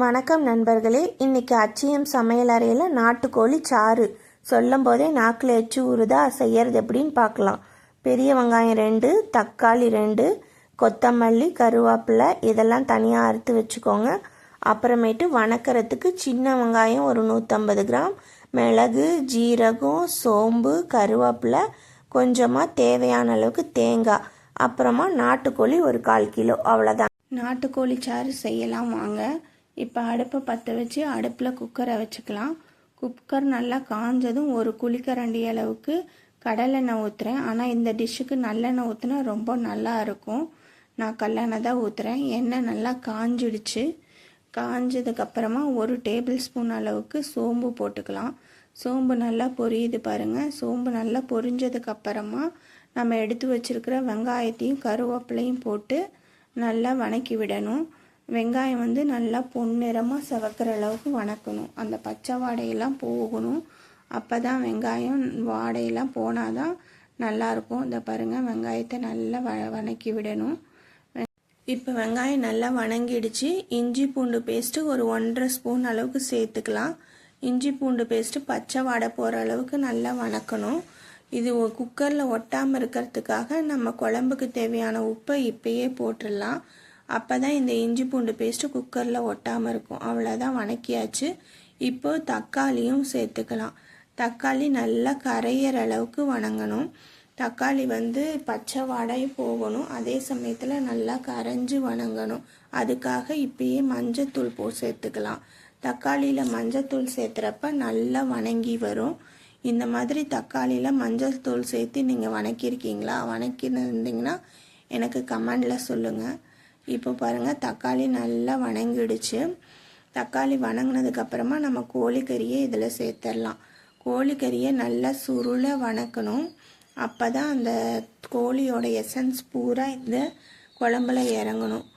வணக்கம் நண்பர்களே. இன்னைக்கு அச்சியம் சமையல் அறையில் நாட்டுக்கோழி சாறு சொல்லும் போதே நாக்கில் எச்சு ஊறுதா. செய்யறது எப்படின்னு பார்க்கலாம். பெரிய வெங்காயம் 2, தக்காளி 2, கொத்தமல்லி, கருவேப்பிலை இதெல்லாம் தனியாக அறுத்து வச்சுக்கோங்க. அப்புறமேட்டு வணக்கிறதுக்கு சின்ன வெங்காயம் ஒரு 150 கிராம், மிளகு, ஜீரகம், சோம்பு, கருவேப்பிலை, கொஞ்சமாக தேவையான அளவுக்கு தேங்காய், அப்புறமா நாட்டுக்கோழி ஒரு 1/4 கிலோ. அவ்வளோதான். நாட்டுக்கோழி சாறு செய்யலாம் வாங்க. இப்போ அடுப்பை பற்ற வச்சு அடுப்பில் குக்கரை வச்சுக்கலாம். குக்கர் நல்லா காஞ்சதும் ஒரு குழிக்கரண்டி அளவுக்கு கடலெண்ணெய் ஊற்றுறேன். ஆனால் இந்த டிஷ்ஷுக்கு நல்லெண்ணெய் ஊற்றினா ரொம்ப நல்லா இருக்கும். நான் கல்லெண்ணெய் தான் ஊற்றுறேன். எண்ணெய் நல்லா காஞ்சிடுச்சு. காஞ்சதுக்கப்புறமா 1 டேபிள் ஸ்பூன் அளவுக்கு சோம்பு போட்டுக்கலாம். சோம்பு நல்லா பொரியுது பாருங்கள். சோம்பு நல்லா பொரிஞ்சதுக்கப்புறமா நம்ம எடுத்து வச்சுருக்கிற வெங்காயத்தையும் கருவேப்பிலையும் போட்டு நல்லா வணக்கி விடணும். வெங்காயம் நல்லா பொன்னிறமாக செவக்கிற அளவுக்கு வணக்கணும். அந்த பச்சை வாடையெல்லாம் போகணும். அப்போ தான் வெங்காயம் வாடையெல்லாம் போனால் தான் நல்லாயிருக்கும். இந்த பாருங்கள், வெங்காயத்தை நல்லா வணக்கி விடணும். இப்போ வெங்காயம் நல்லா வணங்கிடுச்சு. இஞ்சி பூண்டு பேஸ்ட்டு ஒரு 1.5 ஸ்பூன் அளவுக்கு சேர்த்துக்கலாம். இஞ்சி பூண்டு பேஸ்ட்டு பச்சை வாடை போகிற அளவுக்கு நல்லா வணக்கணும். இது குக்கரில் ஒட்டாமல் இருக்கிறதுக்காக நம்ம குழம்புக்கு தேவையான உப்பை இப்பயே போட்டுடலாம். அப்போ தான் இந்த இஞ்சி பூண்டு பேஸ்ட்டு குக்கரில் ஒட்டாமல் இருக்கும். அவ்வளோதான், வணக்கியாச்சு. இப்போ தக்காளியும் சேர்த்துக்கலாம். தக்காளி நல்லா கரையிற அளவுக்கு வணங்கணும். தக்காளி பச்சை வாடை போகணும். அதே சமயத்தில் நல்லா கரைஞ்சி வணங்கணும். அதுக்காக இப்பயே மஞ்சத்தூள் சேர்த்துக்கலாம். தக்காளியில் மஞ்சத்தூள் சேர்த்துறப்ப நல்லா வணங்கி வரும். இந்த மாதிரி தக்காளியில் மஞ்சள் தூள் சேர்த்து நீங்கள் வணக்கியிருக்கீங்களா? வணக்கியிருந்தீங்கன்னா எனக்கு கமெண்டில் சொல்லுங்கள். இப்போ பாருங்கள், தக்காளி நல்லா வணங்கிடுச்சு. தக்காளி வணங்கினதுக்கப்புறமா நம்ம கோழிக்கறியை இதில் சேர்த்துடலாம். கோழிக்கறியை நல்லா சுருள வணக்கணும். அப்போ தான் அந்த கோழியோட எசன்ஸ் பூரா இந்த குழம்புல இறங்கணும்.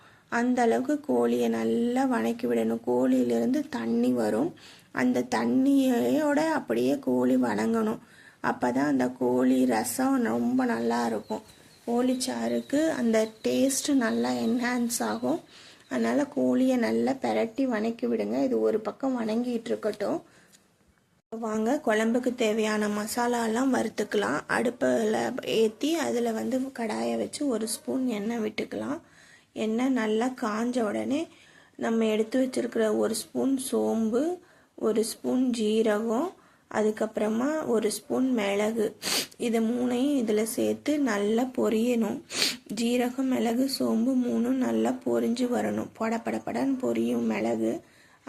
அந்த அளவுக்கு கோழியை நல்லா வணக்கி விடணும். கோழியிலேருந்து தண்ணி வரும். அந்த தண்ணியோட அப்படியே கோழி வணங்கணும். அப்போ தான் அந்த கோழி ரசம் ரொம்ப நல்லா இருக்கும். கோழிச்சாருக்கு அந்த டேஸ்ட்டு நல்லா என்ஹான்ஸ் ஆகும். அதனால் கோழியை நல்லா பெரட்டி வணக்கி விடுங்க. இது ஒரு பக்கம் வணங்கிட்டு இருக்கட்டும். வாங்க, குழம்புக்கு தேவையான மசாலாலாம் வறுத்துக்கலாம். அடுப்பில் ஏற்றி அதில் கடாயை வச்சு 1 ஸ்பூன் எண்ணெய் விட்டுக்கலாம். எண்ணெய் நல்லா காஞ்ச உடனே நம்ம எடுத்து வச்சுருக்கிற 1 ஸ்பூன் சோம்பு, 1 ஸ்பூன் ஜீரகம், அதுக்கப்புறமா 1 ஸ்பூன் மிளகு, இது 3ஐயும் இதில் சேர்த்து நல்லா பொரியணும். ஜீரகம், மிளகு, சோம்பு 3ம் நல்லா பொரிஞ்சு வரணும். படப்படன்னு பொரியும் மிளகு,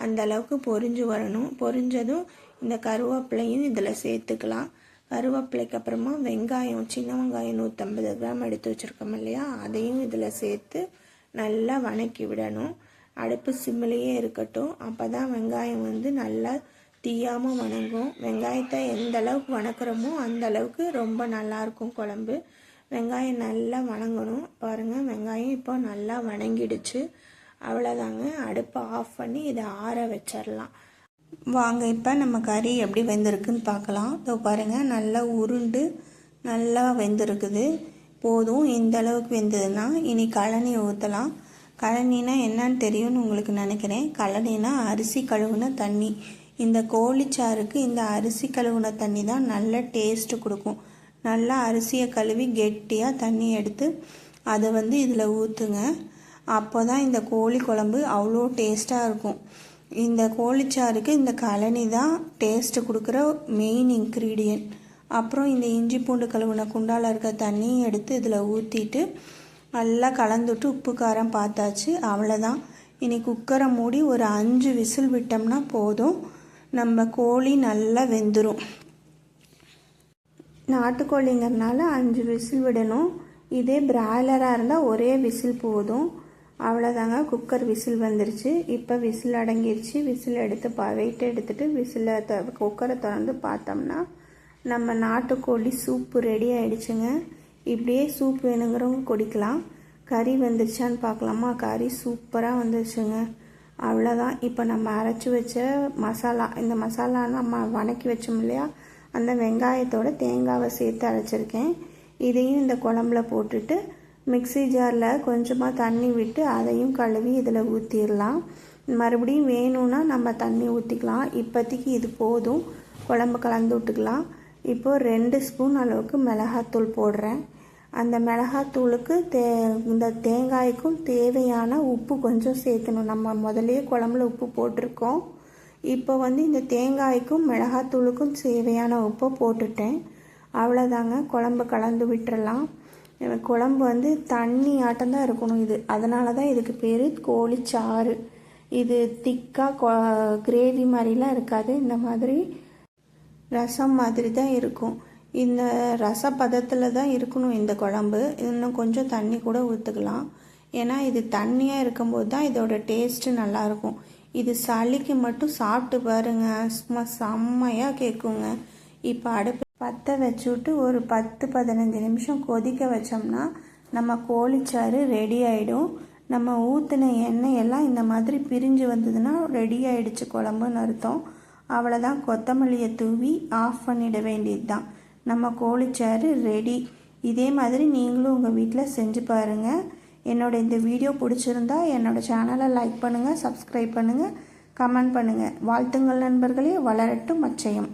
அந்த அளவுக்கு பொரிஞ்சு வரணும். பொரிஞ்சதும் இந்த கருவேப்பிலையும் இதில் சேர்த்துக்கலாம். கருவேப்பிலைக்கு அப்புறமா வெங்காயம், சின்ன வெங்காயம் 150 கிராம் எடுத்து வச்சுருக்கோம் இல்லையா, அதையும் இதில் சேர்த்து நல்லா வணக்கி விடணும். அடுப்பு சிம்மிலேயே இருக்கட்டும். அப்போ தான் வெங்காயம் நல்லா தீயாமல் வணங்கும். வெங்காயத்தை எந்த அளவுக்கு வணக்கிறோமோ அந்த அளவுக்கு ரொம்ப நல்லாயிருக்கும் குழம்பு. வெங்காயம் நல்லா வணங்கணும். பாருங்கள், வெங்காயம் இப்போ நல்லா வணங்கிடுச்சு. அவ்வளோதாங்க. அடுப்பை ஆஃப் பண்ணி இதை ஆற வச்சிடலாம். வாங்க, இப்போ நம்ம கறி எப்படி வெந்திருக்குன்னு பார்க்கலாம். இதோ பாருங்கள், நல்லா உருண்டு நல்லா வெந்திருக்குது. போதும், இந்த அளவுக்கு வெந்ததுன்னா இனி கழனி ஊற்றலாம். கழனினா என்னன்னு தெரியும்னு உங்களுக்கு நினைக்கிறேன். கழனினா அரிசி கழுவுன தண்ணி. இந்த கோழிச்சாருக்கு இந்த அரிசி கழுவுன தண்ணி தான் நல்ல டேஸ்ட்டு கொடுக்கும். நல்லா அரிசியை கழுவி கெட்டியாக தண்ணி எடுத்து அதை இதில் ஊற்றுங்க. அப்போ தான் இந்த கோழி குழம்பு அவ்வளோ டேஸ்ட்டாக இருக்கும். இந்த கோழிச்சாருக்கு இந்த கழனி தான் டேஸ்ட்டு கொடுக்குற மெயின் இன்க்ரீடியன்ட். அப்புறம் இந்த இஞ்சி பூண்டு கழுவுன குண்டால் இருக்க தண்ணியும் எடுத்து இதில் ஊற்றிட்டு நல்லா கலந்துட்டு உப்பு காரம் பார்த்தாச்சு. அவ்வளோதான். இனி குக்கரை மூடி ஒரு 5 விசில் விட்டோம்னா போதும். நம்ம கோழி நல்லா வெந்துடும். நாட்டுக்கோழிங்கிறனால 5 விசில் விடணும். இதே பிராய்லராக இருந்தால் ஒரே விசில் போதும். அவ்வளோதாங்க, குக்கர் விசில் வந்துருச்சு. இப்போ விசில் அடங்கிருச்சு. விசில் எடுத்து வெயிட் எடுத்துகிட்டு குக்கரை திறந்து பார்த்தோம்னா நம்ம நாட்டுக்கோழி சூப்பு ரெடி ஆகிடுச்சுங்க. இப்படியே சூப் வேணுங்கிறவங்க குடிக்கலாம். கறி வந்துருச்சான்னு பார்க்கலாமா? கறி சூப்பராக வந்துருச்சுங்க. அவ்வளோதான். இப்போ நம்ம அரைச்சி வச்ச மசாலா, இந்த மசாலா நம்ம வணக்கி வச்சோம் இல்லையா, அந்த வெங்காயத்தோட தேங்காவை சேர்த்து அரைச்சிருக்கேன். இதையும் இந்த குழம்புல போட்டுட்டு மிக்ஸி ஜாரில் கொஞ்சமாக தண்ணி விட்டு அதையும் கழுவி இதில் ஊற்றிடலாம். மறுபடியும் வேணும்னா நம்ம தண்ணி ஊற்றிக்கலாம். இப்போதைக்கு இது போதும். குழம்பு கலந்து விட்டுக்கலாம். இப்போது 2 ஸ்பூன் அளவுக்கு மிளகாத்தூள் போடுறேன். அந்த மிளகாத்தூளுக்கு இந்த தேங்காய்க்கும் தேவையான உப்பு கொஞ்சம் சேர்க்கணும். நம்ம முதலே குழம்புல உப்பு போட்டிருக்கோம். இப்போ இந்த தேங்காய்க்கும் மிளகாத்தூளுக்கும் தேவையான உப்பை போட்டுட்டேன். அவ்வளோதாங்க. குழம்பு கலந்து விட்டுறலாம். குழம்பு தண்ணி ஆட்டம் தான் இருக்கணும் இது. அதனால தான் இதுக்கு பேர் கோழிச்சாறு. இது திக்காக கிரேவி மாதிரிலாம் இருக்காது. இந்த மாதிரி ரசம் மாதிரி தான் இருக்கும். இந்த ரச பதத்தில் தான் இருக்கணும் இந்த குழம்பு. இன்னும் கொஞ்சம் தண்ணி கூட ஊற்றுக்கலாம். ஏன்னா இது தண்ணியாக இருக்கும்போது தான் இதோட டேஸ்ட்டு நல்லாயிருக்கும். இது சளிக்கு மட்டும் சாப்பிட்டு பாருங்க, சும்மா செம்மையாக கேட்குங்க. இப்போ அடுப்பு பற்ற வச்சுட்டு ஒரு 10-15 நிமிஷம் கொதிக்க வச்சோம்னா நம்ம கோழிச்சாறு ரெடி ஆகிடும். நம்ம ஊற்றின எண்ணெயெல்லாம் இந்த மாதிரி பிரிஞ்சு வந்ததுன்னா ரெடி ஆகிடுச்சு குழம்புன்னு அர்த்தம். அவ்வளோதான். கொத்தமல்லியை தூவி ஆஃப் பண்ணிட வேண்டியது தான். நம்ம கோழிச்சாறு ரெடி. இதே மாதிரி நீங்களும் உங்கள் வீட்டில் செஞ்சு பாருங்கள். இந்த வீடியோ பிடிச்சிருந்தா என்னோடய சேனலை லைக் பண்ணுங்கள், சப்ஸ்கிரைப் பண்ணுங்கள், கமெண்ட் பண்ணுங்கள். வாழ்த்துங்கள் நண்பர்களே. வளரட்டும் அச்சயம்.